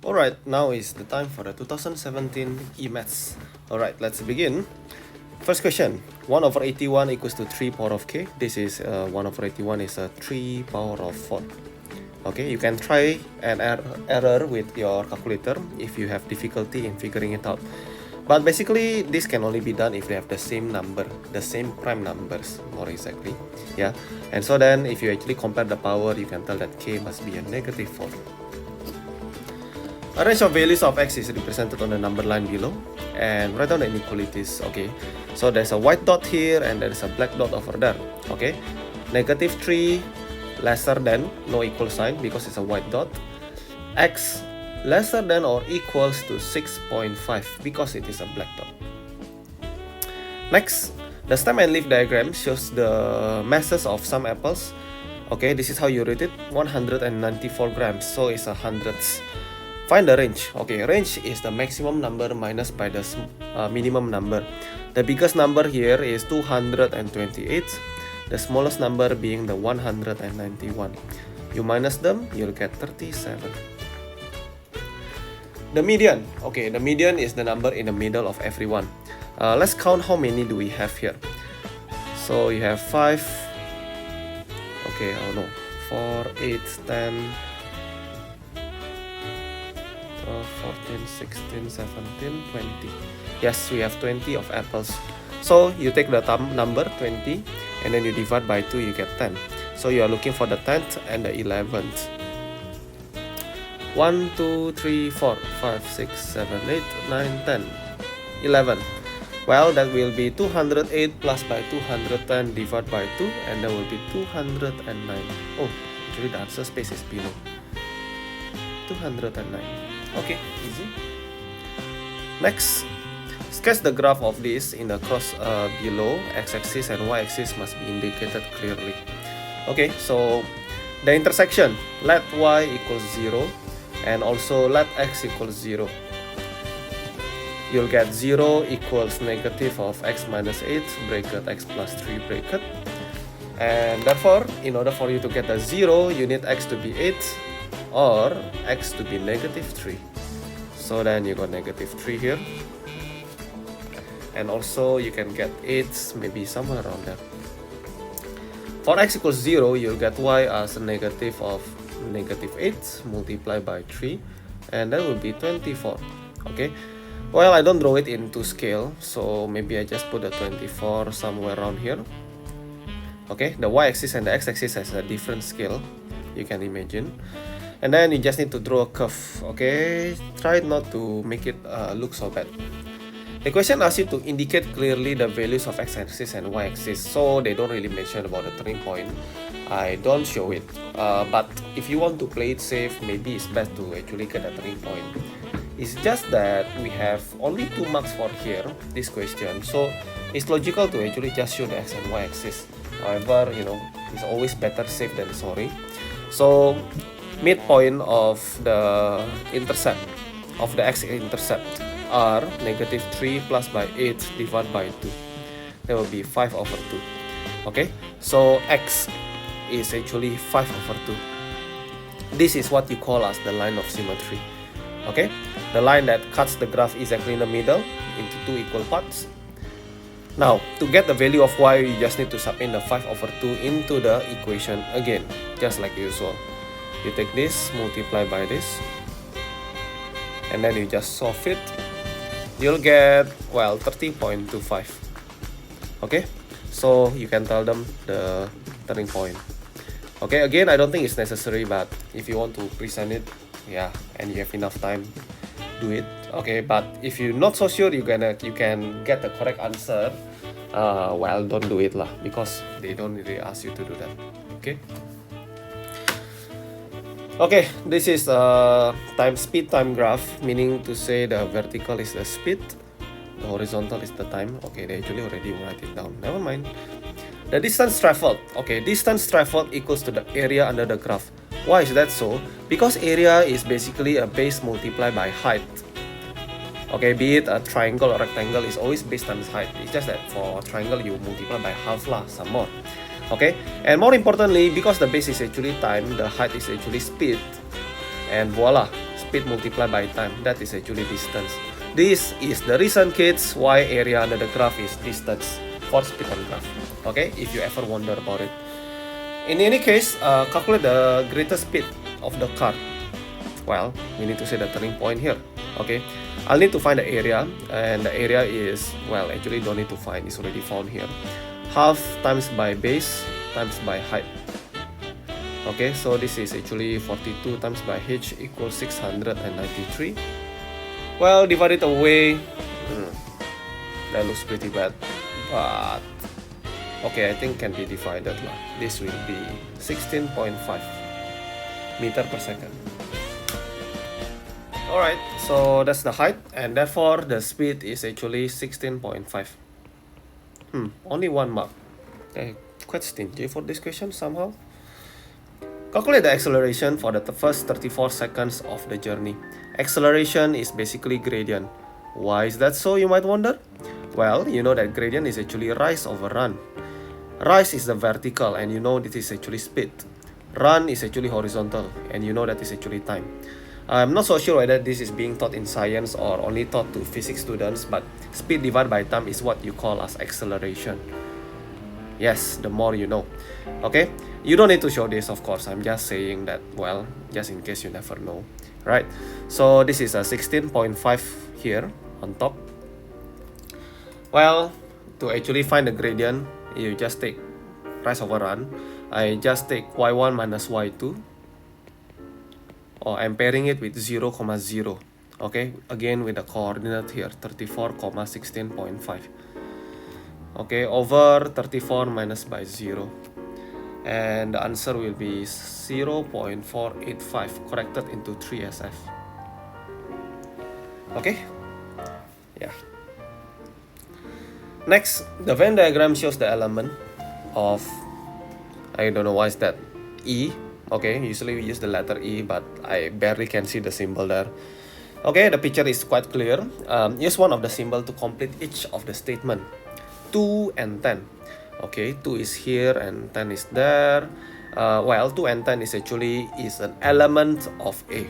Alright, now is the time for the 2017 EMATS. Alright, let's begin. First question, 1 over 81 equals to 3 power of k. This is 1 over 81 is a 3 power of 4. Okay, you can try an error with your calculator if you have difficulty in figuring it out. But basically, this can only be done if they have the same number, the same prime numbers, more exactly. Yeah, and so then if you actually compare the power, you can tell that k must be a negative 4. A range of values of x is represented on the number line below, and write down the inequalities. Okay, so there's a white dot here and there's a black dot over there. Okay, negative 3 lesser than, no equal sign because it's a white dot. X lesser than or equals to 6.5 because it is a black dot. Next, the stem and leaf diagram shows the masses of some apples. Okay, this is how you read it, 194 grams, so it's a hundredths. Find the range. Okay, range is the maximum number minus by the minimum number. The biggest number here is 228, the smallest number being the 191. You minus them, you'll get 37. The median. Okay, the median is the number in the middle of everyone. Let's count how many do we have here. So you have 5. Okay, oh no, 4, 8, 10, 12, 14, 16, 17, 20. Yes, we have 20 of apples. So you take the number 20 and then you divide by 2, you get 10. So you are looking for the 10th and the 11th. 1, 2, 3, 4, 5, 6, 7, 8, 9, 10, 11. Well, that will be 208 plus by 210 divided by 2, and that will be 209. Oh, actually the answer space is below. 209. Okay, easy. Next, sketch the graph of this in the cross below. X-axis and y-axis must be indicated clearly. Okay, so the intersection, let y equals 0 and also let x equals 0. You'll get 0 equals negative of x minus 8 bracket x plus 3 bracket. And therefore, in order for you to get a 0, you need x to be 8 or x to be negative 3. So then you got negative 3 here. And also you can get 8 maybe somewhere around there. For x equals 0, you'll get y as a negative of negative 8 multiplied by 3, and that will be 24. Okay, well, I don't draw it into scale, so maybe I just put a 24 somewhere around here. Okay, the y-axis and the x-axis has a different scale, you can imagine. And then you just need to draw a curve. Okay, try not to make it look so bad. The question asks you to indicate clearly the values of x-axis and y-axis, so they don't really mention about the turning point. I don't show it, but if you want to play it safe, maybe it's best to actually get a turning point. It's just that we have only 2 marks for here, this question, so it's logical to actually just show the x and y-axis. However, you know, it's always better safe than sorry. So midpoint of the intercept, of the x-intercept, are negative 3 plus by 8 divided by 2. That will be 5 over 2. Okay, so x is actually 5 over 2. This is what you call as the line of symmetry. Okay, the line that cuts the graph exactly in the middle into 2 equal parts. Now, to get the value of y, you just need to sub in the 5 over 2 into the equation again, just like usual. You take this, multiply by this, and then you just solve it. You'll get, well, 30.25. Okay, so you can tell them the turning point. Okay, again, I don't think it's necessary, but if you want to present it, yeah, and you have enough time, do it. Okay, but if you're not so sure you can get the correct answer, well, don't do it lah, because they don't really ask you to do that. Okay. Okay, this is a speed time graph, meaning to say the vertical is the speed, the horizontal is the time. Okay, they actually already write it down. Never mind. The distance traveled. Okay, distance traveled equals to the area under the graph. Why is that so? Because area is basically a base multiplied by height. Okay, be it a triangle or rectangle, is always base times height. It's just that for a triangle you multiply by half lah, some more. Okay, and more importantly, because the base is actually time, the height is actually speed, and voila, speed multiplied by time. That is actually distance. This is the reason, kids, why area under the graph is distance for speed on graph. Okay, if you ever wonder about it. In any case, calculate the greatest speed of the car. Well, we need to say the turning point here. Okay, I'll need to find the area, and the area is, well, actually don't need to find, it's already found here. Half times by base times by height. Okay, so this is actually 42 times by h equals 693. Well, divided away, that looks pretty bad, but okay, I think can be divided lah. This will be 16.5 meter per second. Alright, so that's the height, and therefore the speed is actually 16.5. Only 1 mark. Quite stingy for this question somehow. Calculate the acceleration for the first 34 seconds of the journey. Acceleration is basically gradient. Why is that so, you might wonder? Well, you know that gradient is actually rise over run. Rise is the vertical, and you know this is actually speed. Run is actually horizontal, and you know that is actually time. I'm not so sure whether this is being taught in science or only taught to physics students, but speed divided by time is what you call as acceleration. Yes, the more you know. Okay, you don't need to show this, of course. I'm just saying that, well, just in case you never know, right? So this is a 16.5 here on top. Well, to actually find the gradient, you just take rise over run. I just take y1 minus y2, or I'm pairing it with 0, 0. Okay, again with the coordinate here, 34, 16.5. Okay, over 34 minus by 0. And the answer will be 0.485 corrected into 3SF. Okay, yeah. Next, the Venn diagram shows the element of, I don't know why is that, E. Okay, usually we use the letter E, but I barely can see the symbol there. Okay, the picture is quite clear. Use one of the symbol to complete each of the statement. 2 and 10. Okay, 2 is here and 10 is there. Well, 2 and 10 is actually an element of A.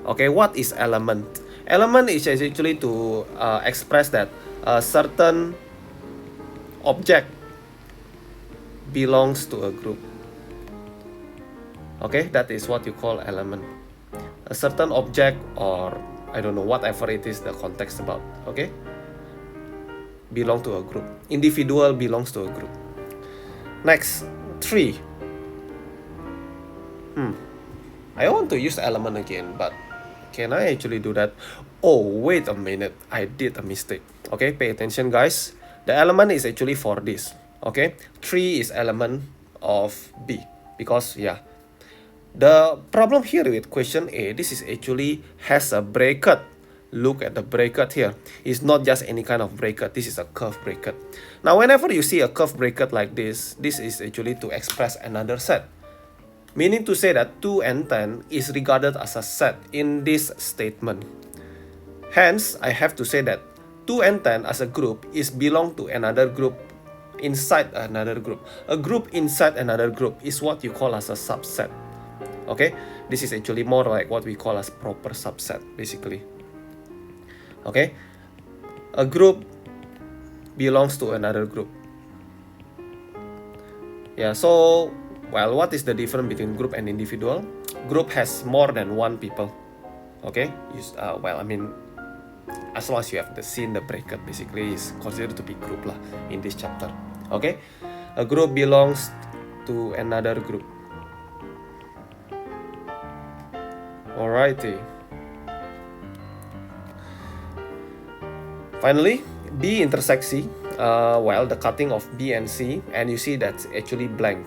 Okay, what is element? Element is actually to express that a certain object belongs to a group. Okay, that is what you call element. A certain object, or I don't know, whatever it is the context about. Okay, belong to a group. Individual belongs to a group. Next, 3. I want to use element again, but can I actually do that? Oh, wait a minute, I did a mistake. Okay, pay attention, guys. The element is actually for this. Okay, 3 is element of B, because yeah, the problem here with question A, this is actually has a bracket. Look at the bracket here. It's not just any kind of bracket. This is a curve bracket. Now, whenever you see a curve bracket like this is actually to express another set. Meaning to say that 2 and 10 is regarded as a set in this statement. Hence, I have to say that 2 and 10 as a group is belong to another group inside another group. A group inside another group is what you call as a subset. Okay, this is actually more like what we call as proper subset, basically. Okay, a group belongs to another group. Yeah, so, well, what is the difference between group and individual? Group has more than one people. Okay, well, I mean, as long as you have seen the bracket, basically is considered to be group lah in this chapter. Okay, a group belongs to another group. Alrighty. Finally, B intersects C. Well, the cutting of B and C, and you see that's actually blank.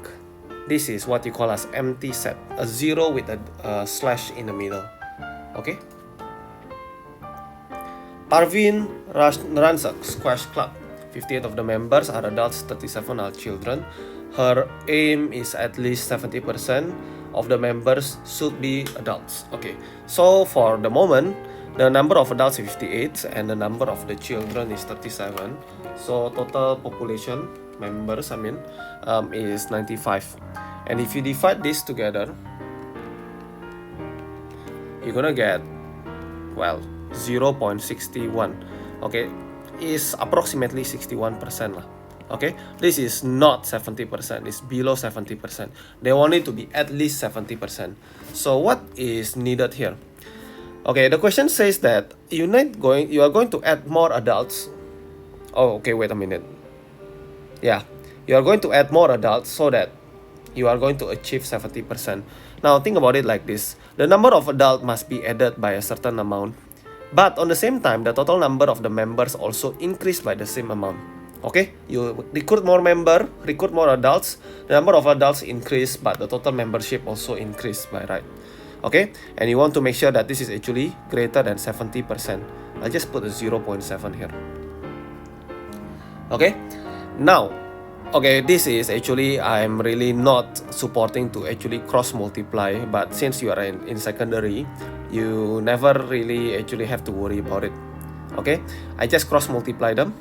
This is what you call as empty set, a 0 with a slash in the middle. Okay. Parveen runs a squash club. 58 of the members are adults, 37 are children. Her aim is at least 70% of the members should be adults. Okay, so for the moment, the number of adults is 58 and the number of the children is 37. So total population members, is 95. And if you divide this together, you're gonna get well, 0.61, okay, is approximately 61% lah. Okay, this is not 70%, it's below 70%. They want it to be at least 70%. So what is needed here? Okay, the question says that you are going to add more adults. Oh, okay, wait a minute. Yeah, you are going to add more adults so that you are going to achieve 70%. Now think about it like this. The number of adults must be added by a certain amount, but on the same time, the total number of the members also increased by the same amount. Okay, you recruit more recruit more adults, the number of adults increase, but the total membership also increased by right. Okay, and you want to make sure that this is actually greater than 70%. I just put a 0.7 here. Okay, now, okay, this is actually, I'm really not supporting to actually cross multiply, but since you are in secondary, you never really actually have to worry about it. Okay, I just cross multiply them,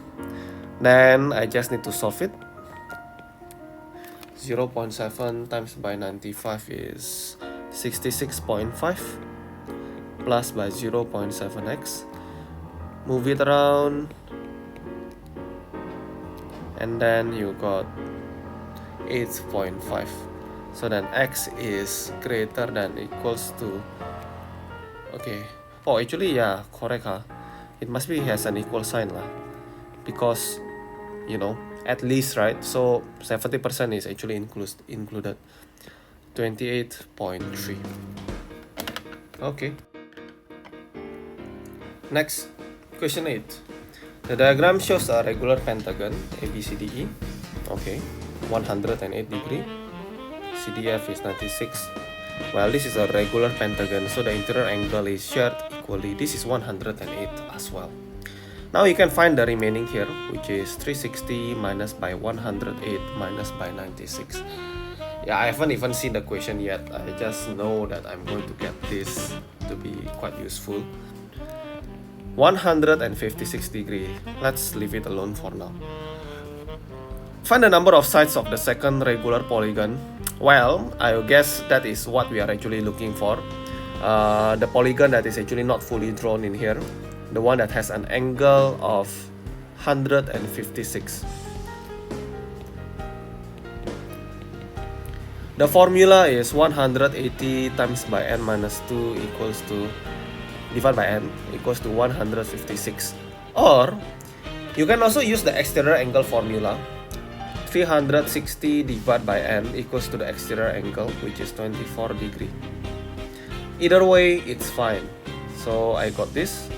then I just need to solve it. 0.7 times by 95 is 66.5 plus by 0.7x. Move it around, and then you got 8.5. So then x is greater than equals to, okay, oh actually yeah, correct huh? It must be has an equal sign lah, because you know, at least, right? So 70% is actually included. 28.3. Okay. Next, question 8. The diagram shows a regular pentagon ABCDE. Okay, 108 degree. CDF is 96. Well, this is a regular pentagon, so the interior angle is shared equally. This is 108 as well. Now you can find the remaining here, which is 360 minus by 108 minus by 96. Yeah, I haven't even seen the question yet. I just know that I'm going to get this to be quite useful. 156 degree. Let's leave it alone for now. Find the number of sides of the second regular polygon. Well, I guess that is what we are actually looking for. The polygon that is actually not fully drawn in here. The one that has an angle of 156. The formula is 180 times by n minus 2 equals to, divided by n equals to 156. Or you can also use the exterior angle formula. 360 divided by n equals to the exterior angle, which is 24 degree. Either way, it's fine. So I got this,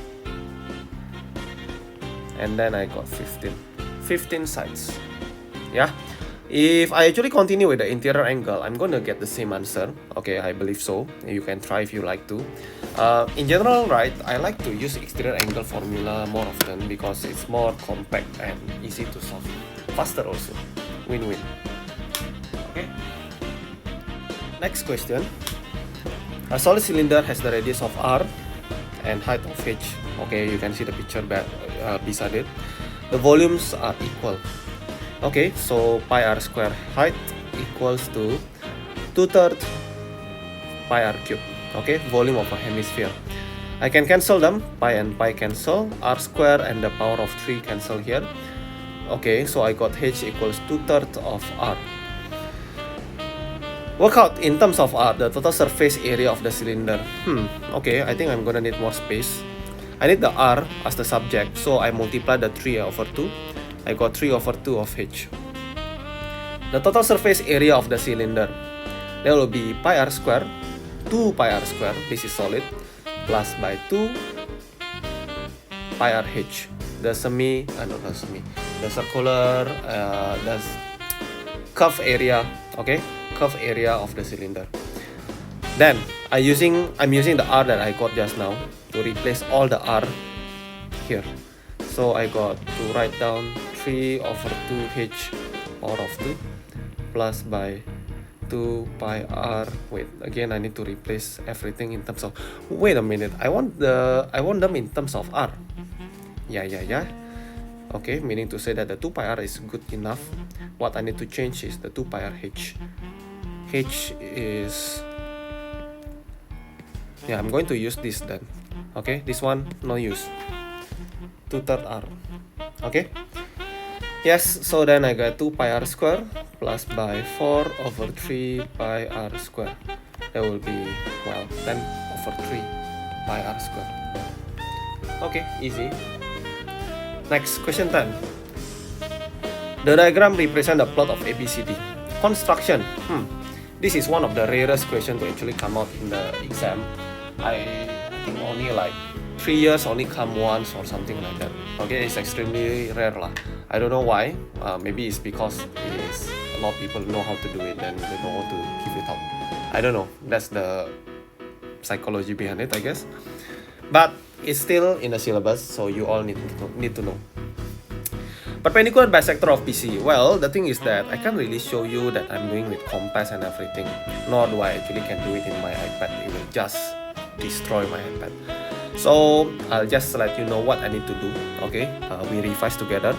and then I got 15 sides. Yeah, if I actually continue with the interior angle, I'm gonna get the same answer. Okay, I believe so. You can try if you like to. In general, right, I like to use exterior angle formula more often because it's more compact and easy to solve. Faster also. Win-win. Okay. Next question. A solid cylinder has the radius of r and height of h. Okay, you can see the picture beside it. The volumes are equal. Okay, so pi r square height equals to 2/3 pi r cube. Okay, volume of a hemisphere. I can cancel them. Pi and pi cancel. R square and the power of 3 cancel here. Okay, so I got h equals 2/3 of r. Work out in terms of r the total surface area of the cylinder. Okay, I think I'm gonna need more space. I need the r as the subject, so I multiply the 3/2. I got 3/2 of h. The total surface area of the cylinder, there will be pi r square, 2 pi r square, this is solid, plus by 2 pi r h. The circular, the curve area, okay, curve area of the cylinder. Then I'm using the r that I got just now to replace all the r here. So I got to write down 3/2h power of 2 plus by 2 pi r. Wait, again I need to replace everything in terms of. Wait a minute, I want them in terms of r. Yeah. Okay, meaning to say that the 2 pi r is good enough. What I need to change is the 2 pi r h. H is, yeah, I'm going to use this then. Okay, this one no use. 2/3 r. Okay. Yes, so then I got 2 pi r square plus by 4 over 3 pi r square. That will be, well, 10 over 3 pi r square. Okay, easy. Next, question 10. The diagram represents the plot of ABCD. Construction. This is one of the rarest questions to actually come out in the exam. I think only like 3 years only come once or something like that. Okay, it's extremely rare lah. I don't know why. Maybe it's because a lot of people know how to do it and they know how to keep it up. I don't know. That's the psychology behind it, I guess. But it's still in the syllabus, so you all need to know. Perpendicular bisector of PC. Well, the thing is that I can't really show you that I'm doing with compass and everything. Nor do I actually can do it in my iPad. It will just destroy my iPad. So I'll just let you know what I need to do. Okay, we revise together.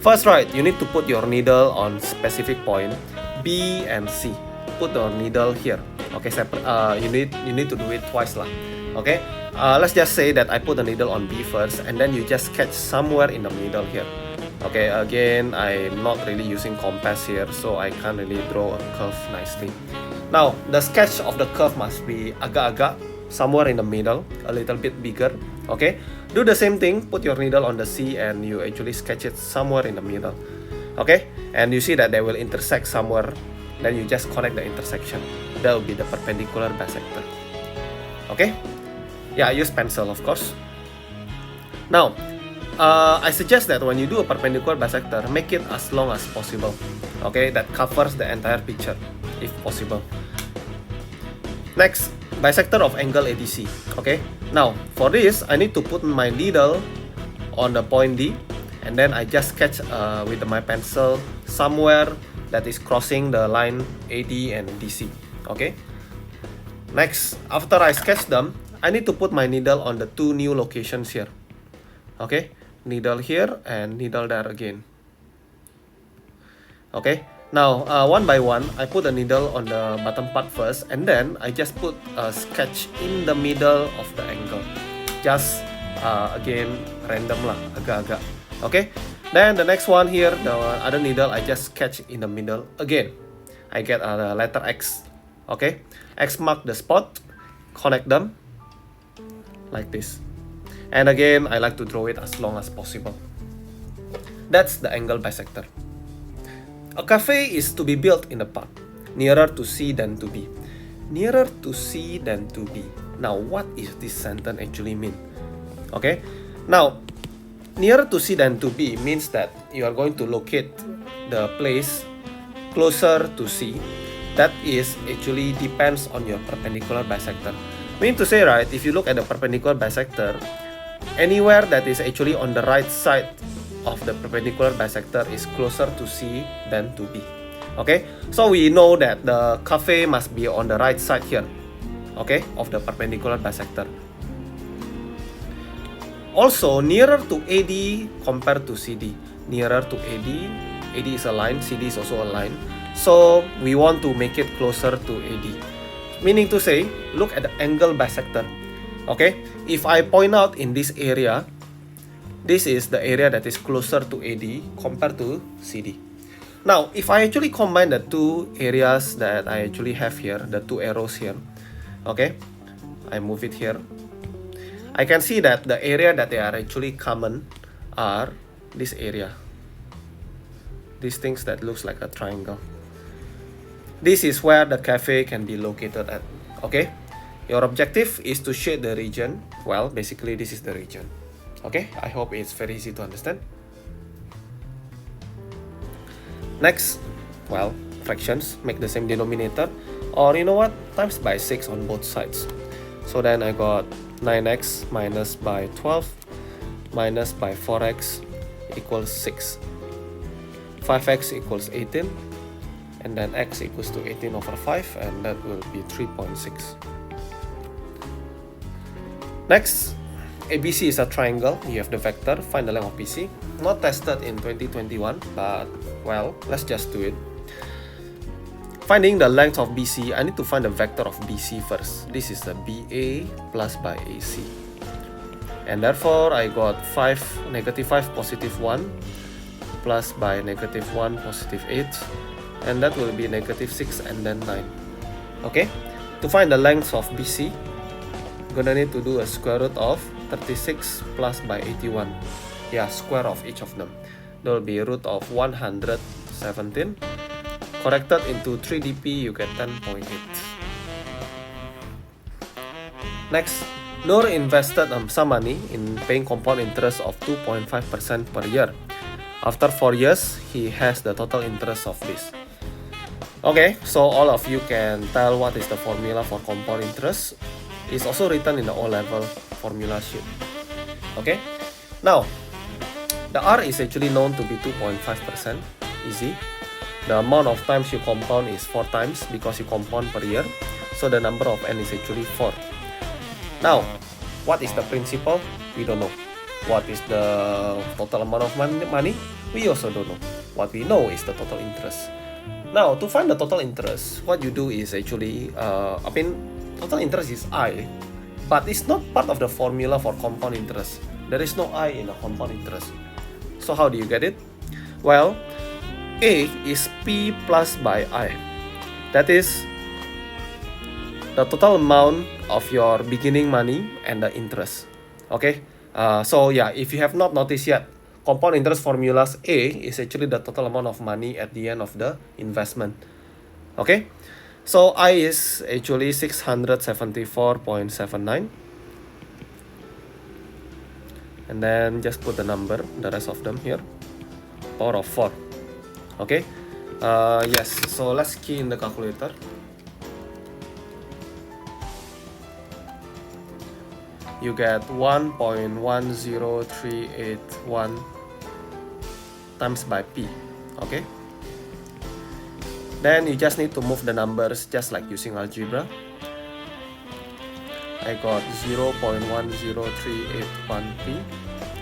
First, right, you need to put your needle on specific point B and C. Put the needle here. Okay, you need to do it twice lah. Okay, let's just say that I put the needle on B first, and then you just sketch somewhere in the middle here. Okay, again, I'm not really using compass here, so I can't really draw a curve nicely. Now, the sketch of the curve must be agak-agak somewhere in the middle, a little bit bigger. Okay, do the same thing, put your needle on the C and you actually sketch it somewhere in the middle. Okay, and you see that they will intersect somewhere, then you just connect the intersection. That will be the perpendicular bisector. Okay, yeah, use pencil of course. Now, I suggest that when you do a perpendicular bisector, make it as long as possible. Okay, that covers the entire picture if possible. Next, bisector of angle ADC. Okay, now for this I need to put my needle on the point D, and then I just sketch with my pencil somewhere that is crossing the line AD and DC. Okay, next, after I sketch them, I need to put my needle on the 2 new locations here. Okay, needle here and needle there again. Okay, now one by one I put the needle on the bottom part first, and then I just put a sketch in the middle of the angle. Just again random lah, agak-agak. Okay, then the next one here, the other needle I just sketch in the middle again. I get the letter X. Okay, X mark the spot, connect them like this. And again, I like to draw it as long as possible. That's the angle bisector. A cafe is to be built in a park, nearer to C than to B. Nearer to C than to B. Now, what is this sentence actually mean? Okay, now, nearer to C than to B means that you are going to locate the place closer to C. That is actually depends on your perpendicular bisector. Meaning to say, right, if you look at the perpendicular bisector, anywhere that is actually on the right side of the perpendicular bisector is closer to C than to B. Okay, so we know that the cafe must be on the right side here, okay, of the perpendicular bisector. Also, nearer to AD compared to CD. Nearer to AD is a line, CD is also a line. So we want to make it closer to AD. Meaning to say, look at the angle bisector. Okay, if I point out in this area, this is the area that is closer to AD compared to CD. Now, if I actually combine the two areas that I actually have here, the two arrows here, okay, I move it here, I can see that the area that they are actually common are this area. These things that looks like a triangle. This is where the cafe can be located at. Okay, your objective is to shade the region. Well, basically this is the region. Okay, I hope it's very easy to understand. Next, well, fractions, make the same denominator, or you know what, times by 6 on both sides. So then I got 9x minus by 12 minus by 4x equals 6. 5x equals 18, and then x equals to 18 over 5, and that will be 3.6. Next, ABC is a triangle. You have the vector, find the length of BC. Not tested in 2021, but well, let's just do it. Finding the length of BC, I need to find the vector of BC first. This is the BA plus by AC. and therefore I got 5, negative 5, positive 1, plus by negative 1, positive 8, and that will be negative 6 and then 9. Okay, to find the length of BC, gonna need to do a square root of 36 plus by 81. Yeah, square of each of them. There will be a root of 117. Corrected into 3dp, you get 10.8. Next, Nur invested some money in paying compound interest of 2.5% per year. After 4 years, he has the total interest of this. Okay, so all of you can tell what is the formula for compound interest. It's also written in the O-level formula sheet. Okay, now the R is actually known to be 2.5%, easy. The amount of times you compound is 4 times because you compound per year. So the number of N is actually 4. Now, what is the principal? We don't know. What is the total amount of money? We also don't know. What we know is the total interest. Now, to find the total interest, what you do is actually, total interest is I, but it's not part of the formula for compound interest. There is no I in a compound interest. So how do you get it? Well, A is P plus by I. That is the total amount of your beginning money and the interest. Okay, so yeah, if you have not noticed yet, compound interest formulas, A is actually the total amount of money at the end of the investment. Okay, so I is actually 674.79, and then just put the number, the rest of them here, power of 4. Okay, yes, so let's key in the calculator. You get 1.10381 times by P. Okay, then you just need to move the numbers just like using algebra. I got 0.10381P.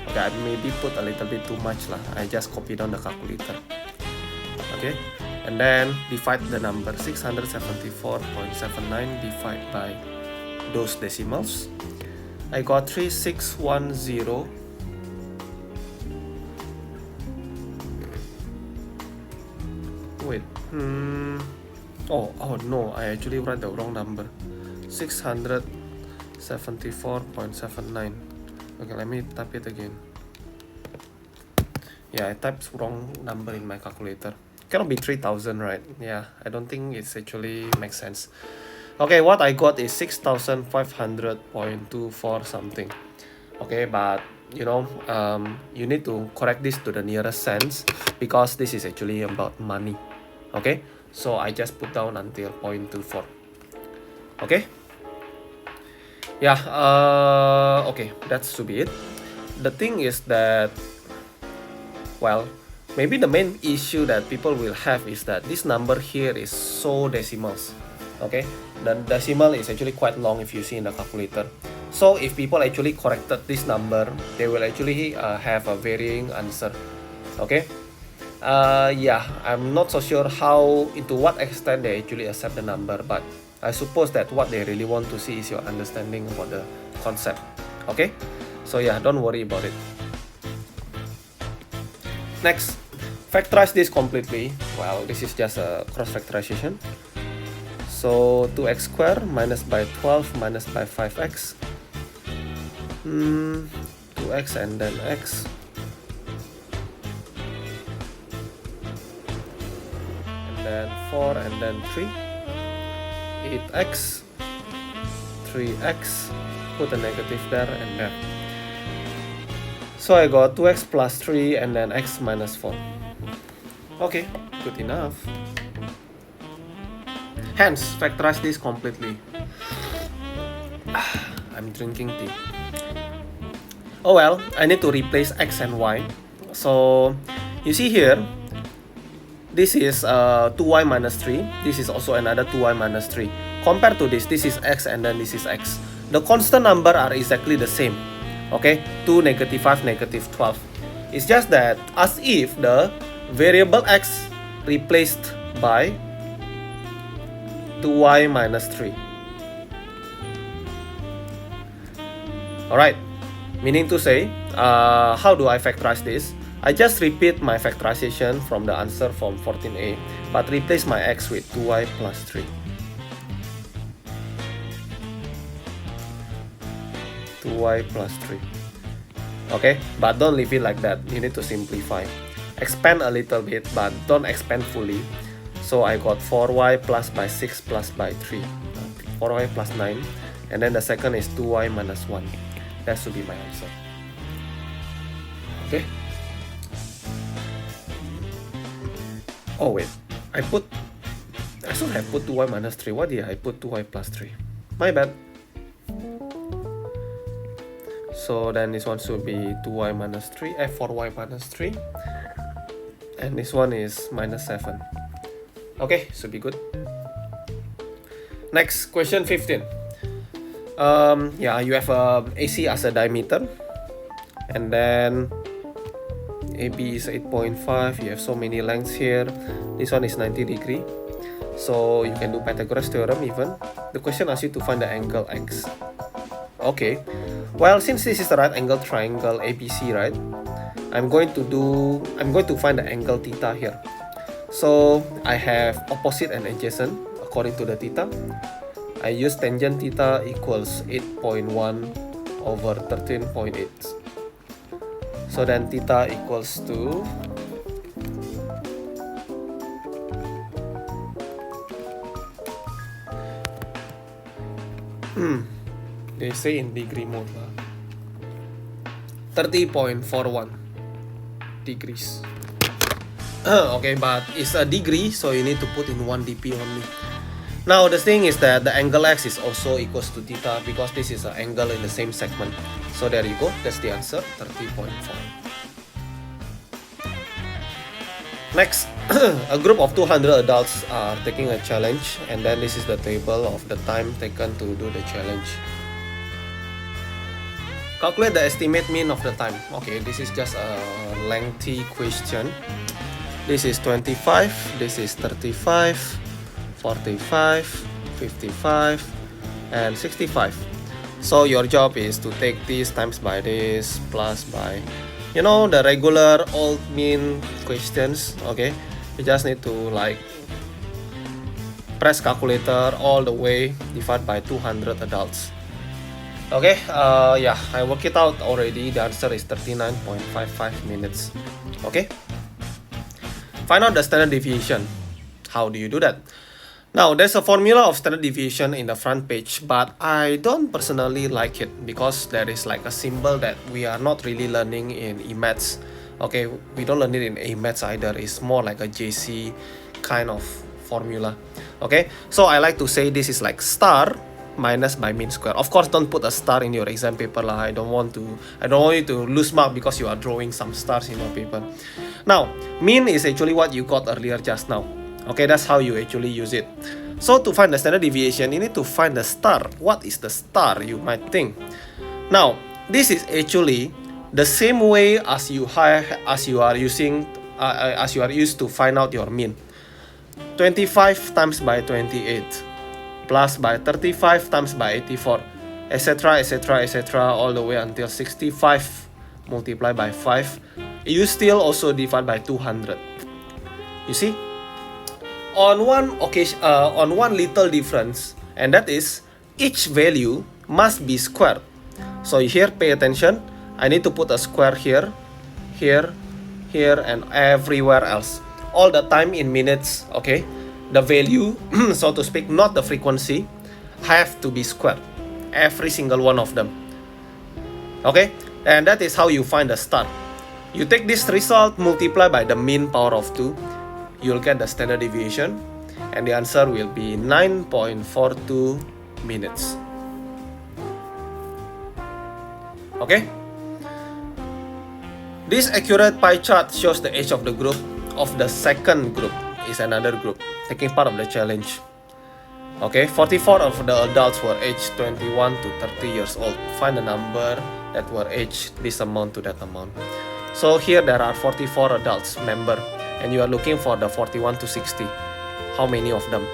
Okay, I maybe put a little bit too much lah. I just copied on the calculator. Okay, and then divide the number 674.79 divided by those decimals. I got 3610. Wait, oh no, I actually write the wrong number. 674.79. Okay, let me type it again. Yeah, I typed wrong number in my calculator. Cannot be 3000, right? Yeah, I don't think it's actually makes sense. Okay, what I got is 6500.24 something. Okay, but you know, you need to correct this to the nearest cents because this is actually about money. Okay, so I just put down until 0.24. Okay, yeah, okay, that should be it. The thing is that, well, maybe the main issue that people will have is that this number here is so decimals. Okay, the decimal is actually quite long if you see in the calculator. So if people actually corrected this number, they will actually have a varying answer. Okay, yeah, I'm not so sure how, into what extent they actually accept the number, but I suppose that what they really want to see is your understanding about the concept. Okay, so yeah, don't worry about it. Next, factorize this completely. Well, this is just a cross factorization. So 2x squared minus by 12 minus by 5x. 2x and then x. And then 4 and then 3. 8x. 3x. Put a negative there and there. So I got 2x plus 3 and then x minus 4. Okay, good enough. Hence, factorize this completely. I'm drinking tea. Oh well, I need to replace x and y. So, you see here, this is 2y minus 3. This is also another 2y minus 3. Compared to this is x and then this is x. The constant number are exactly the same. Okay, 2, negative 5, negative 12. It's just that as if the variable x replaced by 2y minus 3. Alright, Meaning to say, how do I factorize this? I just repeat my factorization from the answer from 14a, but replace my x with 2y plus 3. 2y plus 3. Okay, but don't leave it like that. You need to simplify. Expand a little bit, but don't expand fully. So I got 4y plus by 6 plus by 3. 4y plus 9. And then the second is 2y minus 1. That should be my answer. Okay. Oh wait, I should have put 2y minus 3. Why did I put 2y plus 3? My bad. So then this one should be 2y minus 3, 4y minus 3. And this one is minus 7. Okay, should be good. Next, question 15. Yeah, you have AC as a diameter. And then AB is 8.5. You have so many lengths here. This one is 90 degree. So you can do Pythagoras theorem even. The question asks you to find the angle X. Okay. Well, since this is the right angle triangle ABC, right? I'm going to find the angle theta here. So I have opposite and adjacent according to the theta. I use tangent theta equals 8.1 over 13.8. So then theta equals to they say in degree mode lah. 30.41 degrees. Okay, but it's a degree, so you need to put in 1 dp only. Now the thing is that the angle X is also equals to theta because this is an angle in the same segment. So there you go, that's the answer, 30.4. Next, a group of 200 adults are taking a challenge, and then this is the table of the time taken to do the challenge. Calculate the estimate mean of the time. Okay, this is just a lengthy question. This is 25, this is 35, 45, 55, and 65. So your job is to take this times by this plus by, you know, the regular old mean questions. Okay, you just need to like press calculator all the way, divide by 200 adults. Okay, yeah, I worked it out already. The answer is 39.55 minutes. Okay, find out the standard deviation. How do you do that? Now, there's a formula of standard deviation in the front page, but I don't personally like it because there is like a symbol that we are not really learning in E-Maths. Okay, we don't learn it in A-Maths either. It's more like a JC kind of formula. Okay, so I like to say this is like star minus by mean square. Of course, don't put a star in your exam paper lah. I don't want you to lose mark because you are drawing some stars in your paper. Now, mean is actually what you got earlier just now. Okay, that's how you actually use it. So to find the standard deviation, you need to find the star. What is the star, you might think? Now, this is actually the same way as you are used to find out your mean. 25 times by 28 plus by 35 times by 84, etc, etc, etc, all the way until 65 multiplied by 5. You still also divide by 200. You see? On one occasion, on one little difference, and that is each value must be squared. So here, pay attention. I need to put a square here, here, here, and everywhere else. All the time in minutes. Okay, the value, so to speak, not the frequency, have to be squared. Every single one of them. Okay, and that is how you find the star. You take this result, multiply by the mean power of 2. You'll get the standard deviation, and the answer will be 9.42 minutes. Okay? This accurate pie chart shows the age of the group. Of the second group is another group taking part of the challenge. Okay, 44 of the adults were aged 21 to 30 years old. Find the number that were aged this amount to that amount. So here there are 44 adults member, and you are looking for the 41 to 60. How many of them?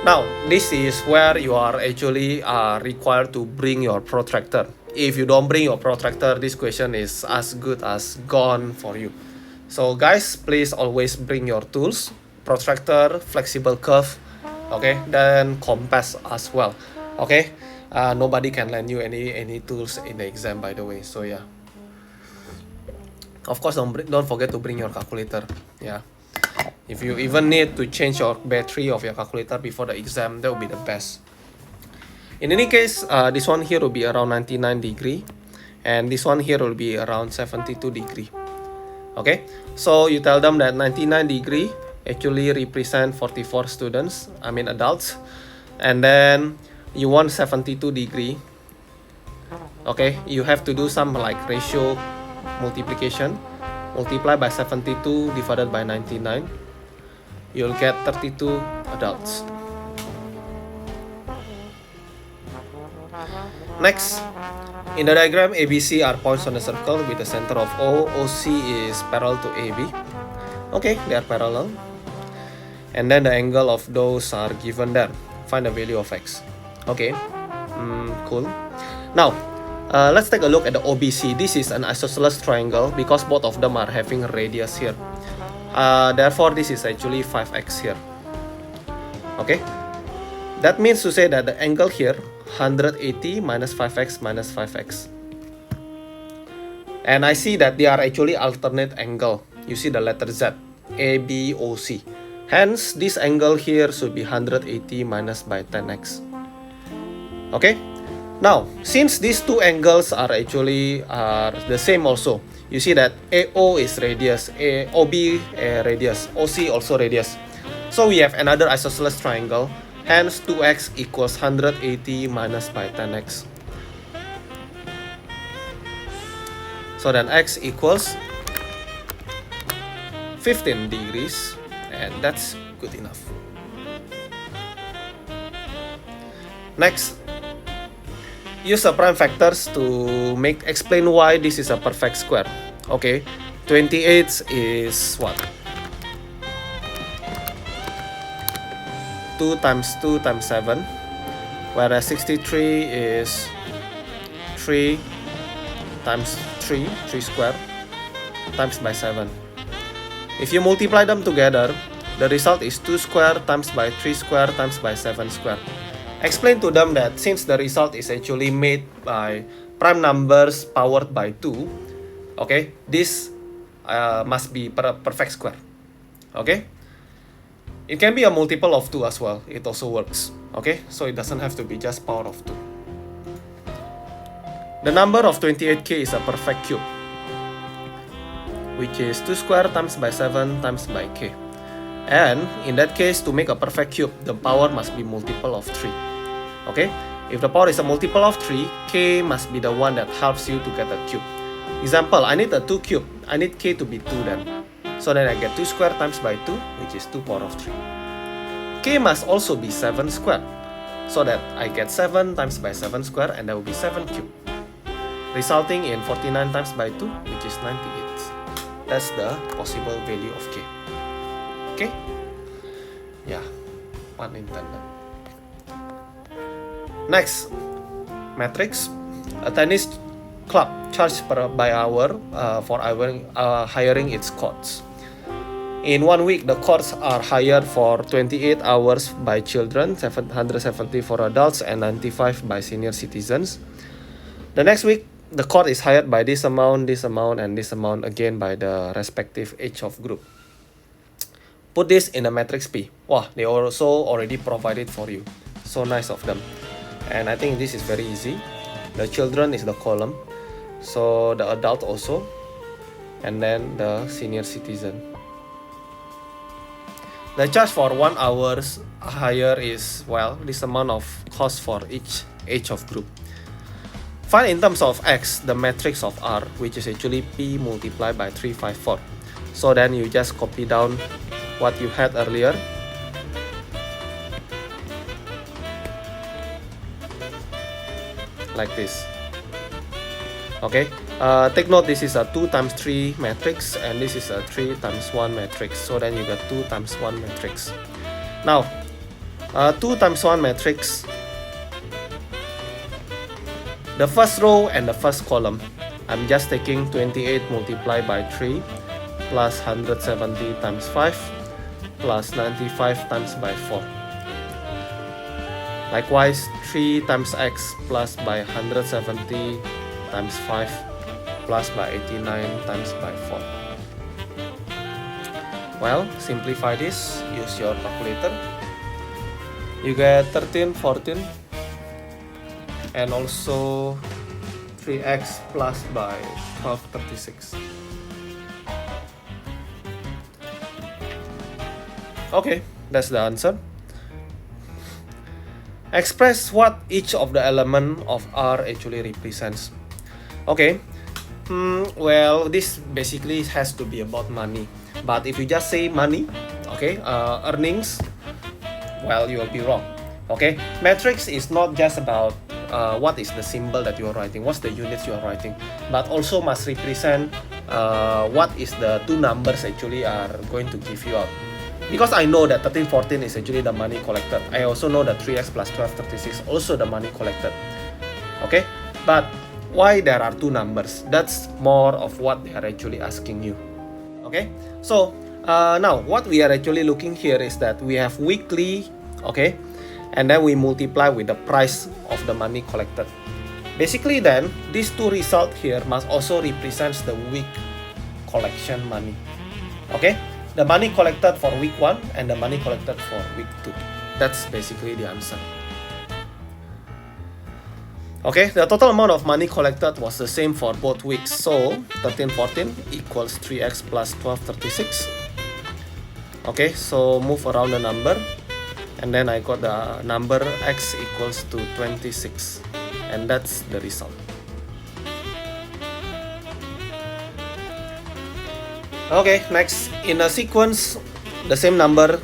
Now, this is where you are actually required to bring your protractor. if you don't bring your protractor, this question is as good as gone for you. So guys, please always bring your tools, protractor, flexible curve, okay, then compass as well, okay. Nobody can lend you any tools in the exam, by the way. So yeah, of course don't forget to bring your calculator. Yeah, if you even need to change your battery of your calculator before the exam, that would be the best. In any case, this one here will be around 99 degree, and this one here will be around 72 degree. Okay, so you tell them that 99 degree actually represent 44 students, I mean adults, and then you want 72 degree. Okay, you have to do some like ratio multiplication, multiply by 72 divided by 99, you'll get 32 adults. Next, in the diagram, ABC are points on the circle with the center of O. OC is parallel to AB. Okay, they are parallel. And then the angle of those are given there. Find the value of x. Okay, cool. Now, let's take a look at the OBC. This is an isosceles triangle because both of them are having a radius here. Therefore, this is actually 5x here. Okay, that means to say that the angle here 180 minus 5x minus 5x. And I see that they are actually alternate angle. You see the letter Z, ABOC. Hence, this angle here should be 180 minus by 10x. Okay. Now, since these two angles are actually the same also, you see that AO is radius, OB radius, OC also radius. So we have another isosceles triangle. Hence, 2x equals 180 minus by 10x. So then x equals 15 degrees, and that's good enough. Next, use the prime factors to explain why this is a perfect square. Okay, 28 is what? 2 times 2 times 7, whereas 63 is 3 times 3 square, times by 7. If you multiply them together, the result is 2 square times by 3 square times by 7 square. Explain to them that since the result is actually made by prime numbers powered by 2, okay, this must be perfect square. Okay. It can be a multiple of 2 as well, it also works, okay? So it doesn't have to be just power of 2. The number of 28k is a perfect cube, which is 2 square times by 7 times by k. And in that case, to make a perfect cube, the power must be multiple of 3, okay? If the power is a multiple of 3, k must be the one that helps you to get a cube. Example, I need a 2 cube, I need k to be 2 then. So then I get 2 square times by 2, which is 2 power of 3. K must also be 7 square. So that I get 7 times by 7 square, and that will be 7 cube. Resulting in 49 times by 2, which is 98. That's the possible value of K. Okay? Yeah, pun intended. Next, matrix. A tennis club charged by hour for hiring its courts. In 1 week, the courts are hired for 28 hours by children, 770 for adults, and 95 by senior citizens. The next week, the court is hired by this amount, and this amount again by the respective age of group. Put this in a matrix P. Wow, they also already provided for you. So nice of them. And I think this is very easy. The children is the column. So the adult also. And then the senior citizen. The charge for 1 hour's hire is, well, this amount of cost for each age of group. Find in terms of X, the matrix of R, which is actually P multiplied by 354. So then you just copy down what you had earlier. Like this. Okay. Take note, this is a 2 times 3 matrix, and this is a 3 times 1 matrix. So then you get 2 times 1 matrix. Now, 2 times 1 matrix the first row and the first column, I'm just taking 28 multiplied by 3 plus 170 times 5 plus 95 times by 4. Likewise, 3 times x plus by 170 times 5 plus by 89 times by 4. Well, simplify this, use your calculator. You get 13, 14, and also 3x plus by 12, 36. Okay, that's the answer. Express what each of the element of R actually represents. Okay, well, this basically has to be about money. But if you just say money, okay, earnings, well, you will be wrong. Okay, matrix is not just about what is the symbol that you are writing, what's the units you are writing, but also must represent what is the two numbers actually are going to give you out. Because I know that 13, 14 is actually the money collected. I also know that 3x plus 12, 36 also the money collected. Okay, but why there are two numbers? That's more of what they are actually asking you. Okay, so now what we are actually looking here is that we have weekly, okay, and then we multiply with the price of the money collected. Basically then, these two results here must also represent the week collection money. Okay, the money collected for week 1 and the money collected for week 2. That's basically the answer. Okay, the total amount of money collected was the same for both weeks. So 13, 14 equals 3x plus 12, 36. Okay, so move around the number. And then I got the number x equals to 26. And that's the result. Okay, next, in a sequence, the same number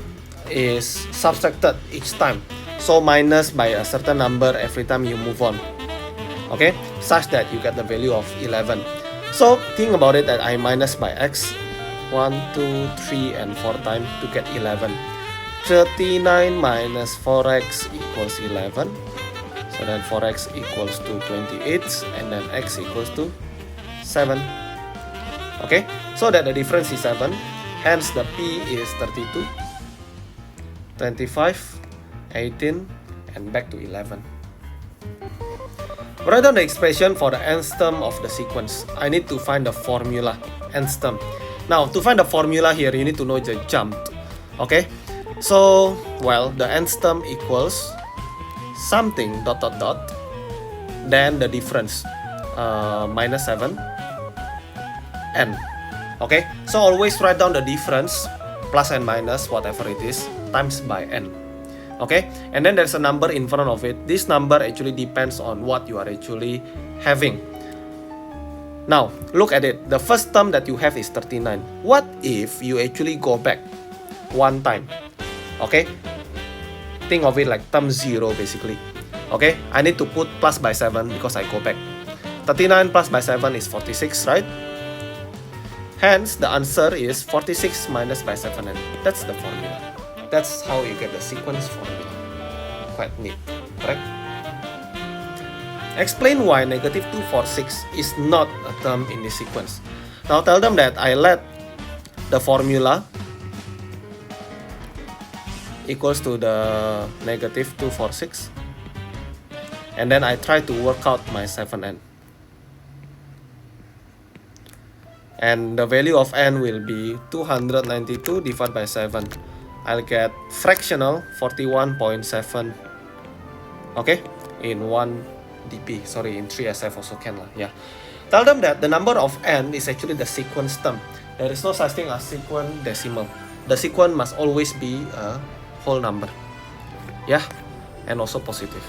is subtracted each time. So minus by a certain number every time you move on. Okay, such that you get the value of 11. So think about it that I minus by x 1, 2, 3, and 4 times to get 11. 39 minus 4x equals 11. So then 4x equals to 28 and then x equals to 7. Okay, so that the difference is 7. Hence the P is 32, 25, 18, and back to 11. Write down the expression for the nth term of the sequence. I need to find the formula, nth term. Now, to find the formula here, you need to know the jump. Okay, so, well, the nth term equals something dot dot dot, then the difference, minus 7, n. Okay, so always write down the difference, plus and minus, whatever it is, times by n. Okay, and then there's a number in front of it. This number actually depends on what you are actually having. Now, look at it. The first term that you have is 39. What if you actually go back one time? Okay, think of it like term 0 basically. Okay, I need to put plus by 7 because I go back. 39 plus by 7 is 46, right? Hence, the answer is 46 minus by 7, and that's the formula. That's how you get the sequence formula. Quite neat, correct? Explain why negative 246 is not a term in this sequence. Now tell them that I let the formula equals to the negative 246, and then I try to work out my 7n. And the value of n will be 292 divided by 7. I'll get fractional 41.7. Okay, in 1 dp, sorry, in 3SF also can lah. Yeah. Tell them that the number of n is actually the sequence term. There is no such thing as sequence decimal. The sequence must always be a whole number. Yeah, and also positive.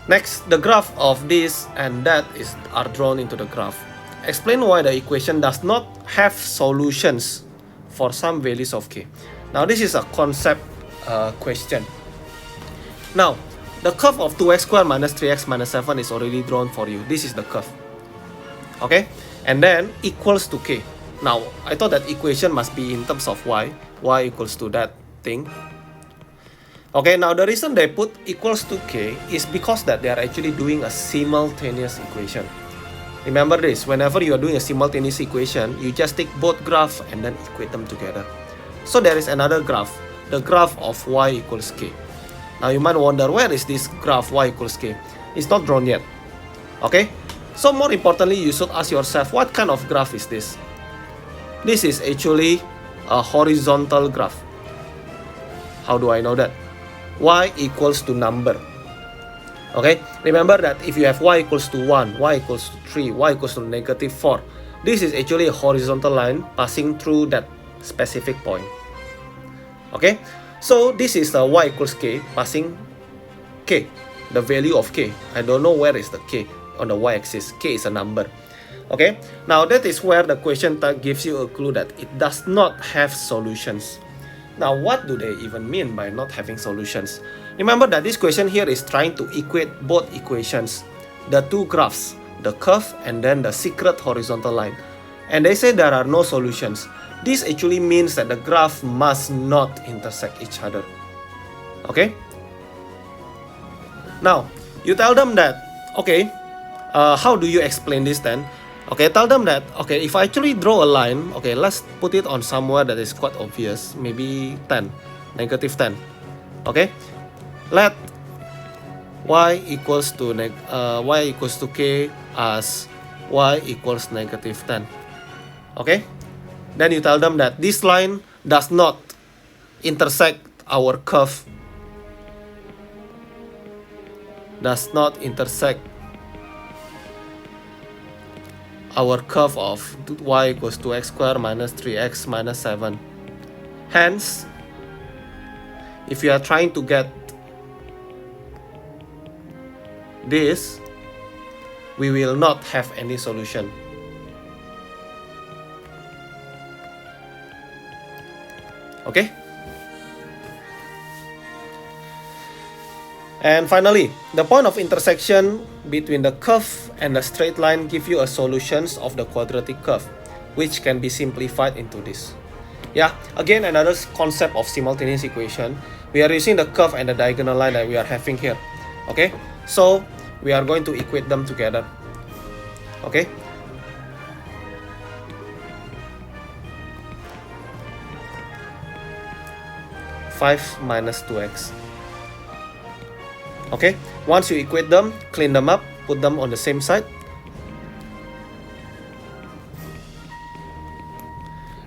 Next, the graph of this and that are drawn into the graph. Explain why the equation does not have solutions for some values of k. Now this is a concept question. Now the curve of 2x squared minus 3x minus 7 is already drawn for you. This is the curve. Okay, and then equals to k. Now I thought that equation must be in terms of y equals to that thing. Okay, now the reason they put equals to k is because that they are actually doing a simultaneous equation. Remember this, whenever you are doing a simultaneous equation, you just take both graphs and then equate them together. So there is another graph, the graph of y equals k. Now you might wonder, where is this graph y equals k? It's not drawn yet. Okay, so more importantly, you should ask yourself, what kind of graph is this? This is actually a horizontal graph. How do I know that? Y equals to number. Okay, remember that if you have y equals to 1, y equals to 3, y equals to -4, this is actually a horizontal line passing through that specific point. Okay, so this is the y equals k passing k, the value of k. I don't know where is the k on the y-axis. K is a number. Okay, now that is where the question tag gives you a clue that it does not have solutions. Now, what do they even mean by not having solutions? Remember that this question here is trying to equate both equations, the two graphs, the curve and then the secret horizontal line. And they say there are no solutions. This actually means that the graph must not intersect each other. Okay? Now, you tell them that, okay, how do you explain this then? Okay, tell them that, okay, if I actually draw a line, okay, let's put it on somewhere that is quite obvious, maybe 10, -10. Okay, let y equals to k as y equals -10. Okay, then you tell them that this line does not intersect our curve, our curve of y equals to x squared minus 3x minus 7. Hence, if you are trying to get this, we will not have any solution. Okay? And finally, the point of intersection between the curve and the straight line give you a solutions of the quadratic curve, which can be simplified into this. Yeah, again another concept of simultaneous equation. We are using the curve and the diagonal line that we are having here. Okay, so we are going to equate them together. Okay. (5 minus 2x). Okay, once you equate them, clean them up, put them on the same side.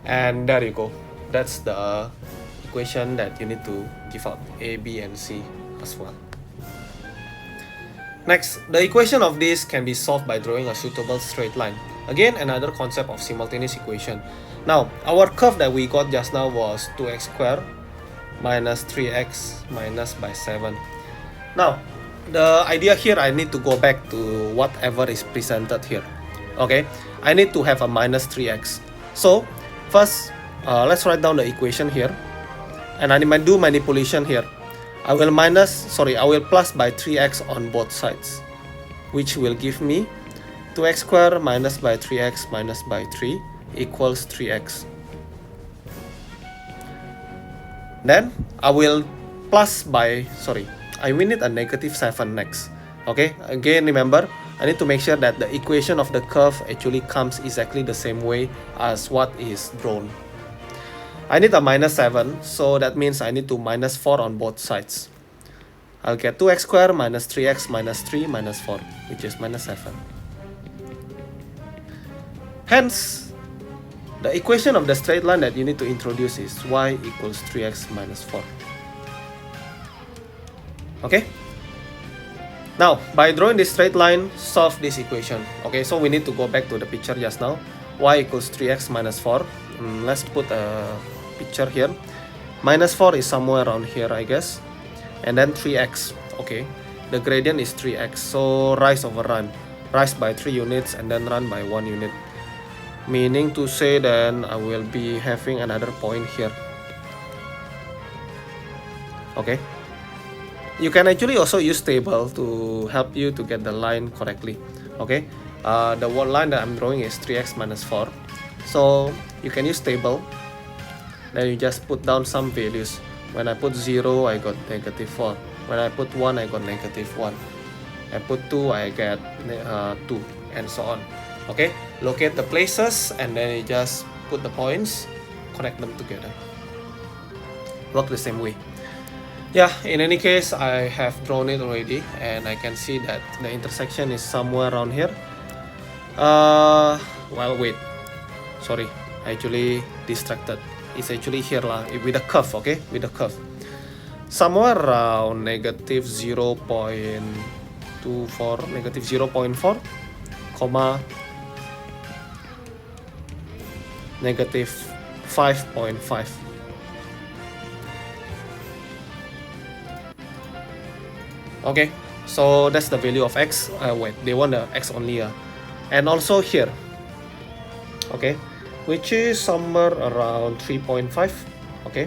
And there you go. That's the equation that you need to give out, A, B, and C as well. Next, the equation of this can be solved by drawing a suitable straight line. Again, another concept of simultaneous equation. Now, our curve that we got just now was 2x squared minus 3x minus by 7. Now, the idea here, I need to go back to whatever is presented here. Okay, I need to have a minus 3x. So, first, let's write down the equation here. And I might do manipulation here. I will plus by 3x on both sides, which will give me 2x squared minus by 3x minus by 3 equals 3x. Then, I will we need a -7 next. Okay, again remember, I need to make sure that the equation of the curve actually comes exactly the same way as what is drawn. I need a -7, so that means I need to -4 on both sides. I'll get 2x squared minus 3x minus 3 minus 4, which is -7. Hence, the equation of the straight line that you need to introduce is y equals 3x minus 4. Okay? Now, by drawing this straight line, solve this equation. Okay, so we need to go back to the picture just now. Y equals 3x minus 4. Let's put a picture here. -4 is somewhere around here, I guess. And then 3x. Okay, the gradient is 3x. So rise over run. Rise by 3 units and then run by 1 unit. Meaning to say then I will be having another point here. Okay. You can actually also use table to help you to get the line correctly. Okay, the one line that I'm drawing is 3x minus 4. So you can use table. Then you just put down some values. When I put 0, I got -4. When I put 1, I got -1. I put 2, I get 2, and so on. Okay, locate the places and then you just put the points, connect them together. Work the same way. Yeah, in any case, I have drawn it already, and I can see that the intersection is somewhere around here. Well, wait, sorry, actually distracted. It's actually here lah, with a curve, okay, with a curve. Somewhere around -0.24, -0.4, comma, -5.5. Okay, so that's the value of x. Wait, they want the x only, and also here, okay, which is somewhere around 3.5. Okay,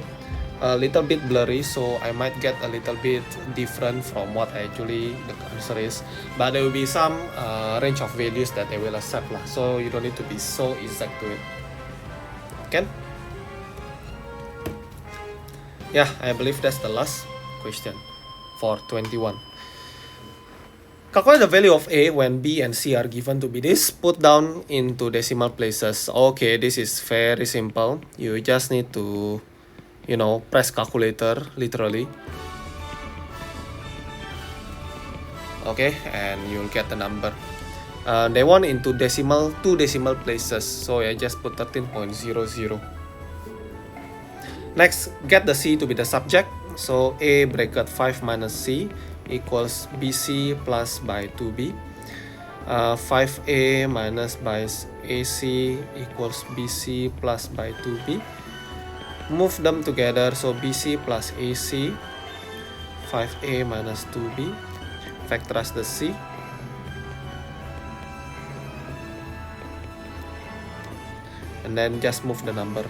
a little bit blurry, so I might get a little bit different from what actually the answer is, but there will be some range of values that they will accept lah, so you don't need to be so exact to it. Okay, yeah, I believe that's the last question for 21. Calculate the value of A when B and C are given to be this. Put down into decimal places. Okay, this is very simple. You just need to, press calculator, literally. Okay, and you'll get the number. They want into two decimal places. So I just put 13.00. Next, get the C to be the subject. So A bracket 5 minus C equals BC plus by 2B. 5A minus by AC equals BC plus by 2B. Move them together, so BC plus AC, 5A minus 2B. Factorize the C. And then just move the number.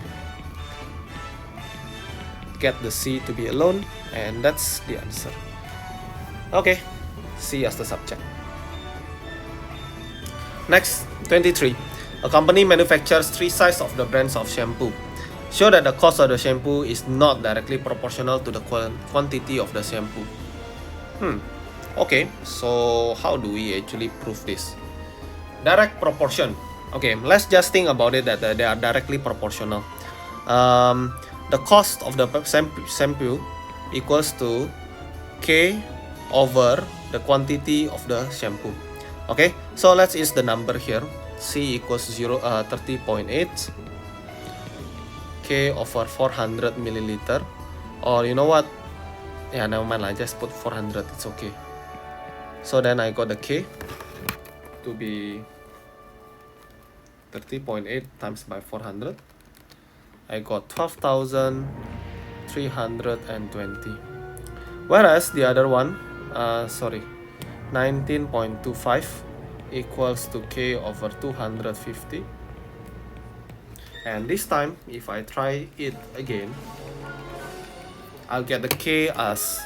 Get the C to be alone, and that's the answer. Okay, C as the subject. Next, 23. A company manufactures 3 sizes of the brands of shampoo. Show that the cost of the shampoo is not directly proportional to the quantity of the shampoo. Okay, so how do we actually prove this? Direct proportion. Okay, let's just think about it that they are directly proportional. The cost of the shampoo equals to K over the quantity of the shampoo. Okay, so let's use the number here. C equals 30.8 K over 400 milliliter. Or you know what? Yeah, never mind, I just put 400, it's okay. So then I got the K to be 30.8 times by 400. I got 12,320. Whereas the other one, 19.25 equals to K over 250. And this time, if I try it again, I'll get the K as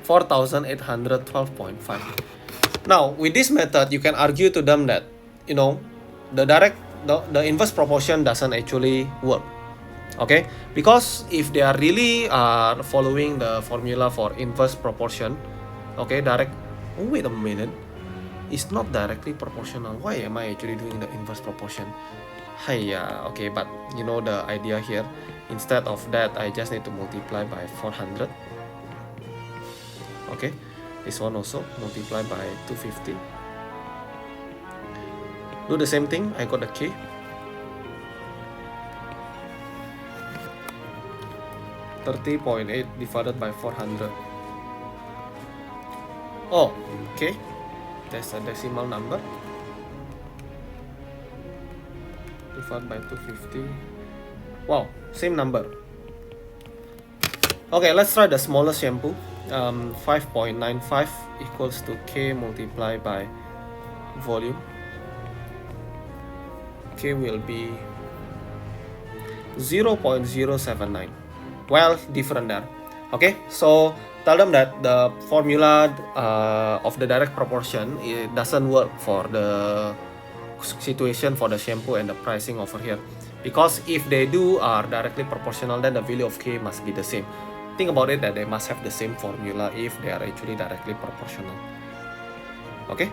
4,812.5. Now, with this method, you can argue to them that, the inverse proportion doesn't actually work. Okay, because if they are really following the formula for inverse proportion, okay, wait a minute, it's not directly proportional. Why am I actually doing the inverse proportion? Okay, but you know the idea here. Instead of that, I just need to multiply by 400. Okay, this one also multiply by 250. Do the same thing, I got the K. $30.8 divided by 400. Oh, okay. That's a decimal number. Divided by 250. Wow, same number. Okay, let's try the smallest shampoo. 5.95 equals to K multiplied by volume. K will be 0.079. Well, different there. Okay, so tell them that the formula of the direct proportion, it doesn't work for the situation for the shampoo and the pricing over here, because if they do are directly proportional, then the value of k must be the same. Think about it that they must have the same formula if they are actually directly proportional. Okay.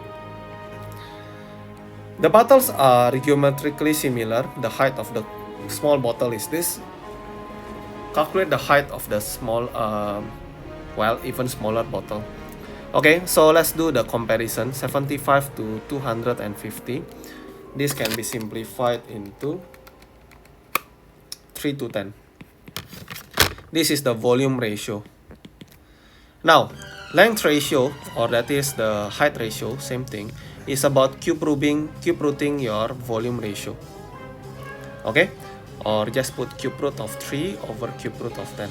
The bottles are geometrically similar. The height of the small bottle is this. Calculate the height of the small, even smaller bottle. Okay, so let's do the comparison. 75 to 250. This can be simplified into 3 to 10. This is the volume ratio. Now, length ratio, or that is the height ratio, same thing, is about cube rooting your volume ratio. Okay, or just put cube root of 3 over cube root of 10.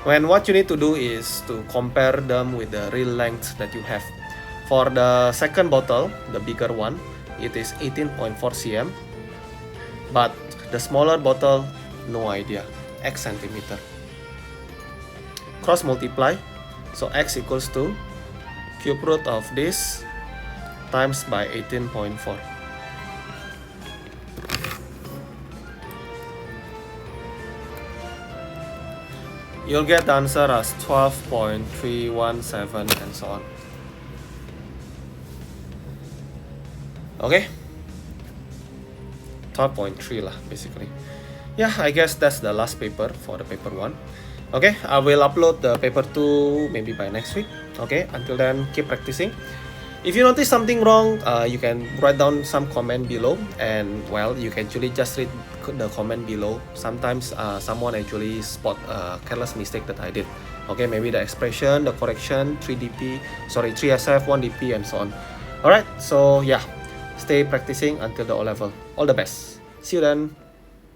When what you need to do is to compare them with the real length that you have. For the second bottle, the bigger one, it is 18.4 cm, but the smaller bottle, no idea, x centimeter. Cross multiply, so x equals to cube root of this times by 18.4. You'll get the answer as 12.317 and so on. Okay, 12.3 lah basically. Yeah, I guess that's the last paper for the paper 1. Okay, I will upload the paper 2 maybe by next week. Okay, until then, keep practicing. If you notice something wrong, you can write down some comment below, and well, you can actually just read the comment below. Sometimes someone actually spot a careless mistake that I did. Okay, maybe the expression, the correction, 3SF, 1DP, and so on. Alright, so yeah, stay practicing until the O level. All the best. See you then.